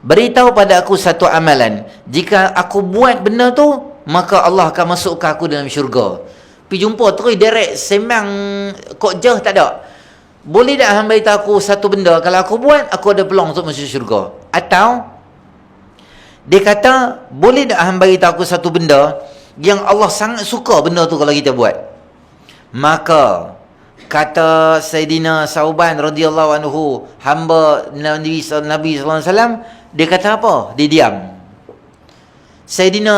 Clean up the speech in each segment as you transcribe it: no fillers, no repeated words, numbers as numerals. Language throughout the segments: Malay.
Beritahu pada aku satu amalan. Jika aku buat benda tu, maka Allah akan masukkan aku dalam syurga. Pergi jumpa terus direct sembang kok jauh tak ada. Boleh tak hang beritahu aku satu benda, kalau aku buat, aku ada peluang untuk masuk syurga? Atau dia kata, boleh tak hang beritahu aku satu benda yang Allah sangat suka benda tu kalau kita buat? Maka kata Sayyidina Sauban radhiyallahu anhu, hamba Nabi sallallahu alaihi wasallam, dia kata apa? Dia diam. Sayyidina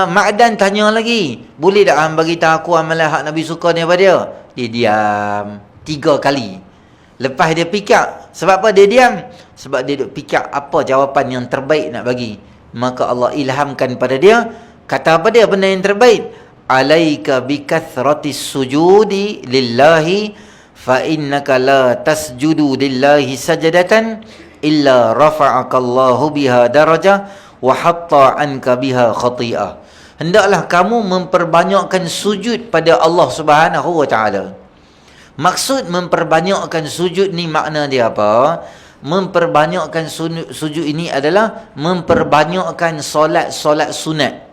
Ma'dan tanya lagi, boleh tak hang bagi tahu aku amalan hak Nabi suka ni apa dia? Dia diam 3 kali. Lepas dia pikir, sebab apa dia diam? Sebab dia duk fikir apa jawapan yang terbaik nak bagi. Maka Allah ilhamkan pada dia, kata apa dia benda yang terbaik? Alaika bikathratis sujudi lillahi fa innaka la tasjudu lillahi sajadatan illa rafa'akallahu biha darajah wa hatta anka biha khati'ah. Hendaklah kamu memperbanyakkan sujud pada Allah Subhanahu wa taala. Maksud memperbanyakkan sujud ni makna dia apa? Memperbanyakkan sujud ini adalah memperbanyakkan solat-solat sunat.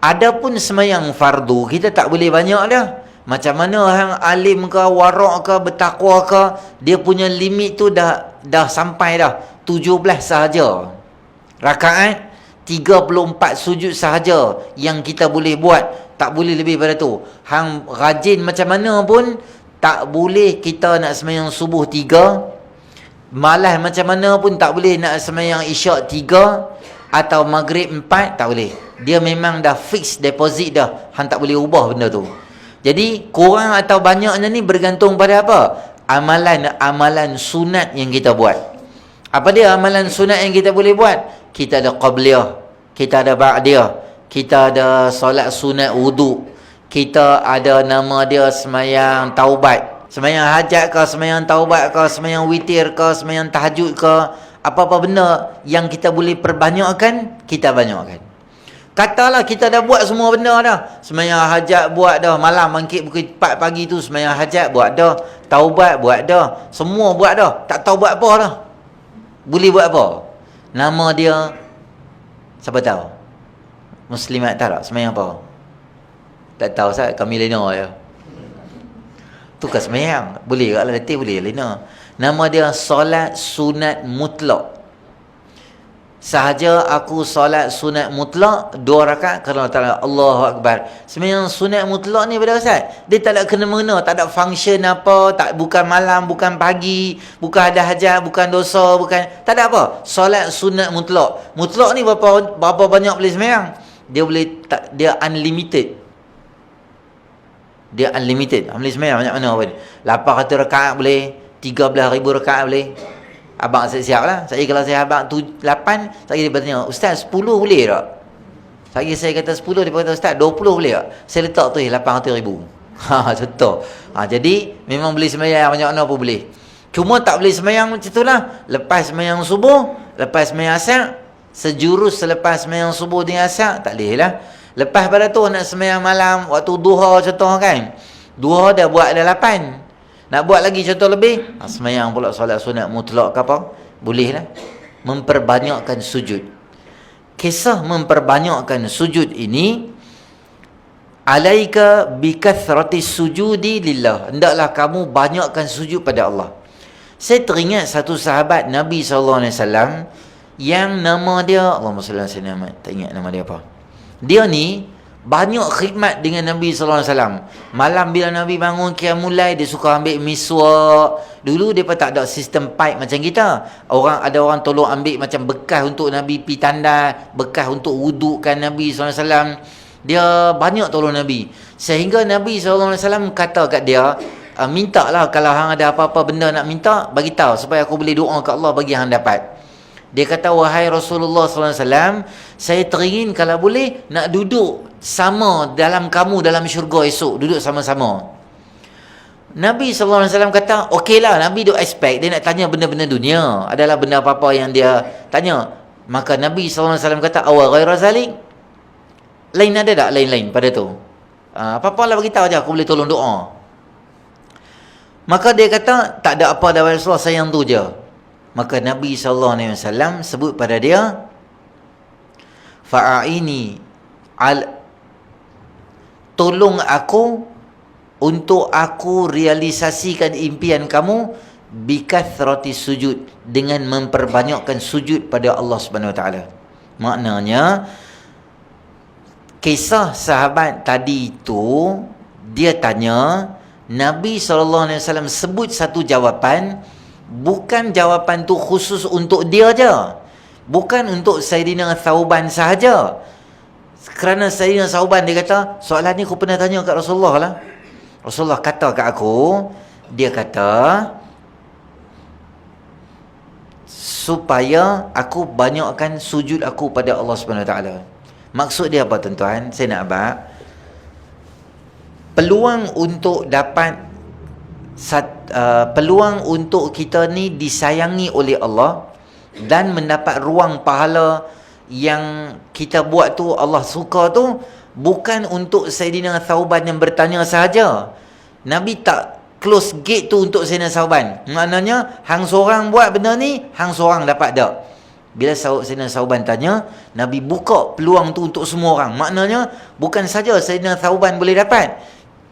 Adapun semayang fardu, kita tak boleh banyak dah. Macam mana orang alim ke, warak ke, bertakwa ke, dia punya limit tu dah sampai dah 17 sahaja rakaat, 34 sujud sahaja yang kita boleh buat, tak boleh lebih pada tu. Hang rajin macam mana pun tak boleh kita nak semayang subuh 3, malas macam mana pun tak boleh nak semayang isyak 3 atau maghrib 4, tak boleh. Dia memang dah fix deposit dah, hang tak boleh ubah benda tu. Jadi kurang atau banyaknya ni bergantung pada apa? Amalan-amalan sunat yang kita buat. Apa dia amalan sunat yang kita boleh buat? Kita ada qabliyah, kita ada ba'diyah, kita ada solat sunat wudu, kita ada nama dia semayang taubat, semayang hajat ke, semayang taubat ke, semayang witir ke, semayang tahajud ke, apa-apa benda yang kita boleh perbanyakkan, kita banyakkan. Katalah kita dah buat semua benda dah. Semayang hajat buat dah, malam bangkit pukul 4 pagi tu semayang hajat buat dah, taubat buat dah, semua buat dah. Tak tahu buat apa dah. Boleh buat apa? Nama dia, siapa tahu? Muslimat tahu tak semayang apa? Tak tahu saya, kami lena je. Tu kan semayang. Boleh kat lah, letih boleh lena. Nama dia solat sunat mutlak. Sahaja aku solat sunat mutlak 2 rakaat kerana ta'ala Allahu Akbar. Semayang sunat mutlak ni pada Ustaz, dia tak ada kena-mengena, tak ada function apa, tak, bukan malam, bukan pagi, bukan ada hajat, bukan dosa, bukan, tak ada apa. Solat sunat mutlak. Mutlak ni berapa banyak boleh semayang? Dia boleh, dia unlimited. Dia unlimited. Boleh semayang banyak mana pun. 800 rakaat boleh, 13,000 rakaat boleh. Abang siap-siap lah. Saya kalau saya abang 8, saya dia bertanya, Ustaz 10 boleh tak? Saya kata 10, dia kata Ustaz 20 boleh tak? Saya letak tu 800,000. Contoh. Jadi memang boleh semayang banyak mana pun boleh. Cuma tak boleh semayang macam tu lah. Lepas semayang subuh, lepas semayang asar, sejurus selepas semayang subuh dengan asar, tak boleh lah. Lepas pada tu nak semayang malam, waktu duha contoh kan. Duha dah buat dah 8. Nak buat lagi contoh lebih, semayang pula solat sunat mutlak ke apa, boleh lah. Memperbanyakkan sujud. Kisah memperbanyakkan sujud ini, alaika bikathratis sujudi lillah. Hendaklah kamu banyakkan sujud pada Allah. Saya teringat satu sahabat Nabi SAW yang nama dia, Allahumma salli ala sayyidina Muhammad, tak ingat nama dia apa. Dia ni banyak khidmat dengan Nabi SAW. Malam bila Nabi bangun qiyamul lail, dia suka ambil miswak. Dulu dia pun tak ada sistem pipe macam kita. Ada orang tolong ambil macam bekas untuk Nabi pi tandai, bekas untuk wudukkan Nabi SAW. Dia banyak tolong Nabi. Sehingga Nabi SAW kata kat dia, mintalah kalau hang ada apa-apa benda nak minta, bagi tahu supaya aku boleh doa kat Allah bagi hang dapat. Dia kata, wahai Rasulullah SAW, saya teringin kalau boleh nak duduk sama dalam kamu dalam syurga esok, duduk sama-sama. Nabi SAW kata, okeylah. Nabi duk expect dia nak tanya benda-benda dunia, adalah benda apa-apa yang dia tanya. Maka Nabi SAW kata, awal ghaira zalik, lain ada tak lain-lain pada tu? Apa-apa lah beritahu je, aku boleh tolong doa. Maka dia kata, tak ada apa dah Rasulullah, saya yang tu je. Maka Nabi SAW sebut pada dia, fa'aini tolong aku untuk aku realisasikan impian kamu bikathrati sujud, dengan memperbanyakkan sujud pada Allah Subhanahu Wa Taala. Maknanya kisah sahabat tadi itu, dia tanya, Nabi SAW sebut satu jawapan, bukan jawapan tu khusus untuk dia je, bukan untuk Sayyidina Thauban sahaja. Kerana Sayyidina Thauban dia kata, soalan ni aku pernah tanya kat Rasulullah lah. Rasulullah kata kat aku, dia kata supaya aku banyakkan sujud aku pada Allah Subhanahu Wa Taala. Maksud dia apa tuan-tuan? Saya nak abang, peluang untuk dapat peluang untuk kita ni disayangi oleh Allah dan mendapat ruang pahala yang kita buat tu Allah suka tu, bukan untuk Sayyidina Thauban yang bertanya sahaja. Nabi tak close gate tu untuk Sayyidina Thauban. Maknanya hang seorang buat benda ni, hang seorang dapat tak. Bila Sayyidina Thauban tanya, Nabi buka peluang tu untuk semua orang. Maknanya bukan saja Sayyidina Thauban boleh dapat,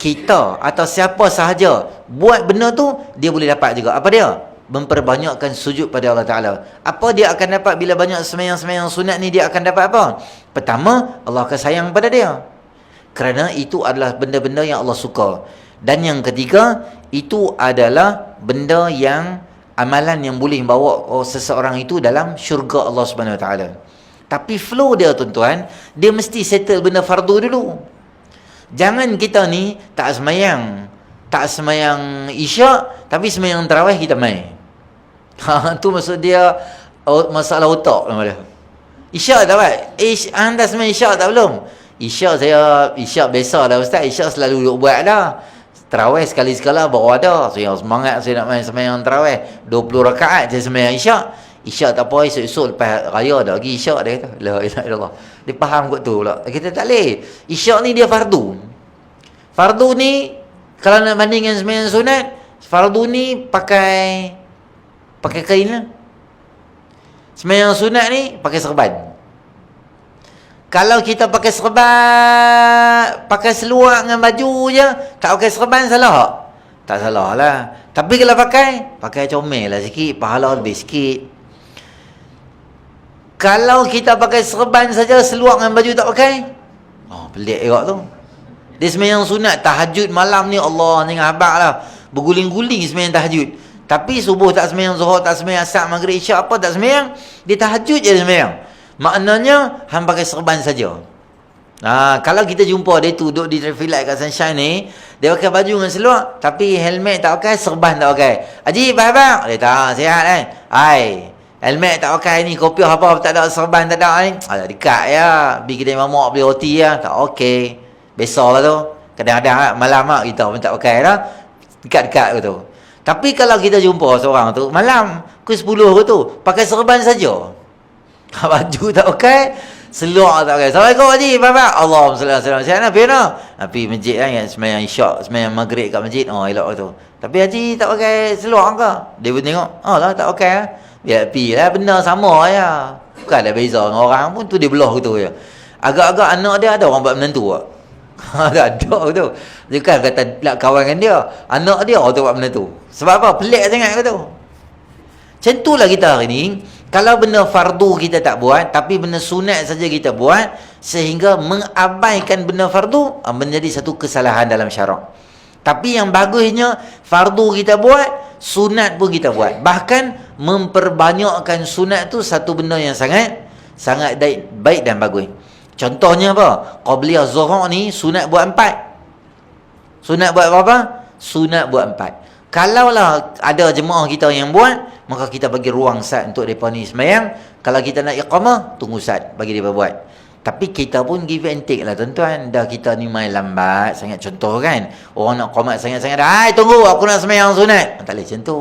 kita atau siapa sahaja buat benda tu, dia boleh dapat juga. Apa dia? Memperbanyakkan sujud pada Allah Ta'ala. Apa dia akan dapat bila banyak semayang-semayang sunat ni? Dia akan dapat apa? Pertama, Allah akan sayang pada dia, kerana itu adalah benda-benda yang Allah suka. Dan yang ketiga, itu adalah benda yang amalan yang boleh bawa seseorang itu dalam syurga Allah Subhanahu Wa Taala. Tapi flow dia tuan-tuan, dia mesti settle benda fardu dulu. Jangan kita ni tak semayang isyak, tapi semayang tarawih kita main. Tu maksud dia masalah otak nama dia. Isyak tak buat? Anda semayang isyak tak belum? Isyak biasa dah ustaz. Isyak selalu duduk buat dah. Tarawih sekali-sekala baru ada. Saya semangat saya nak main semayang tarawih 20 rakaat saya semayang isyak. Isyak tak apa, esok-esok lepas raya dah lagi isyak, dia kata. La ilaha illallah. Dia faham kot tu pula. Kita tak boleh. Isyak ni dia fardu. Fardu ni kalau nak bandingkan semayang sunat, fardu ni pakai kain lah. Semayang sunat ni pakai serban. Kalau kita pakai serban, pakai seluar dengan baju je, tak pakai serban, salah? Tak salah lah. Tapi kalau pakai comel lah sikit, pahala lebih sikit. Kalau kita pakai serban saja, seluar dengan baju tak pakai, pelik juga tu. Dia semayang sunat, tahajud malam ni, Allah ni ngabak lah, berguling-guling semayang tahajud. Tapi subuh tak semayang, zuhur tak semayang, asar, maghrib, isyak apa tak semayang, dia tahajud je dia semayang. Maknanya hang pakai serban saja. Kalau kita jumpa dia tu duduk di traffic light kat Sunshine ni, dia pakai baju dengan seluar, tapi helmet tak pakai, serban tak pakai. Haji, bang, dia tak sihat kan? Helmet tak pakai ni, kopiah apa tak ada, serban tak ada ni. Dekat ya, pergi kedai mamak beli roti ya, tak okey. Biasalah tu. Kadang-kadang malam kita pun tak pakai dah. Dekat-dekat tu. Tapi kalau kita jumpa seorang tu malam pukul 10 tu pakai serban saja. Baju tak pakai, seluar tak pakai. Assalamualaikum haji, bang. Allahumma salli alaihi wasallam. Pergi masjid kan, sembahyang isyak, sembahyang maghrib kat masjid. Elok tu. Tapi haji tak pakai seluar ke? Dia pun tengok, lah tak pakai ah. Biar pergi lah, benda sama ya. Bukan ada beza dengan orang pun, tu dia belah gitu je. Agak-agak anak dia ada orang buat menantu tak? Ada tu. Dia kan kata nak kawan dengan dia, anak dia tu buat benda tu. Sebab apa? Pelik sangat ke tu. Macam itulah kita hari ni. Kalau benda fardu kita tak buat, tapi benda sunat saja kita buat, sehingga mengabaikan benda fardu, menjadi satu kesalahan dalam syarak. Tapi yang bagusnya, fardu kita buat, sunat pun kita buat. Bahkan memperbanyakkan sunat tu satu benda yang sangat baik dan bagus. Contohnya apa? Qabliyah zuhur ni sunat buat 4. Sunat buat berapa? Sunat buat 4. Kalaulah ada jemaah kita yang buat, maka kita bagi ruang sat untuk mereka ni semayang. Kalau kita nak iqamah, tunggu sat bagi dia buat. Tapi kita pun give and take lah tuan-tuan. Dah kita ni main lambat sangat, contoh kan, orang nak qamat sangat-sangat, tunggu aku nak semayang sunat. Tak boleh macam tu.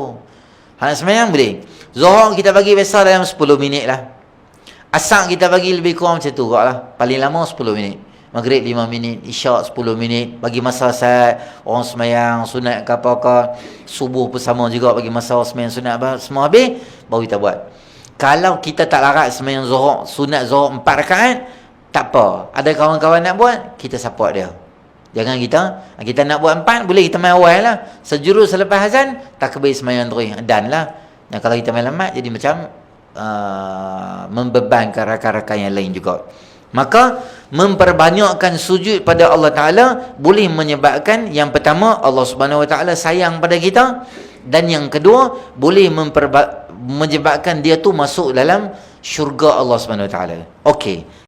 Nak semayang boleh. Zuhur kita bagi biasa dalam 10 minit lah. Asar kita bagi lebih kurang macam tu lah. Paling lama 10 minit. Maghrib 5 minit, Isyak 10 minit, bagi masa saat orang semayang sunat ke apa-apa, subuh pun sama juga bagi masa orang semayang sunat apa, semua habis, baru kita buat. Kalau kita tak larat semayang Zuhur, sunat Zuhur 4 rakaat, tak apa. Ada kawan-kawan nak buat, kita support dia. Jangan kita nak buat 4, boleh kita main awal lah. Sejurus selepas azan, tak kebiri semayang terus. Dan lah. Dan kalau kita main lambat, jadi macam membebankan rakan-rakan yang lain juga. Maka memperbanyakkan sujud pada Allah Ta'ala boleh menyebabkan, yang pertama, Allah Subhanahu Wa Ta'ala sayang pada kita, dan yang kedua, boleh menyebabkan dia tu masuk dalam syurga Allah Subhanahu Wa Ta'ala. Okey.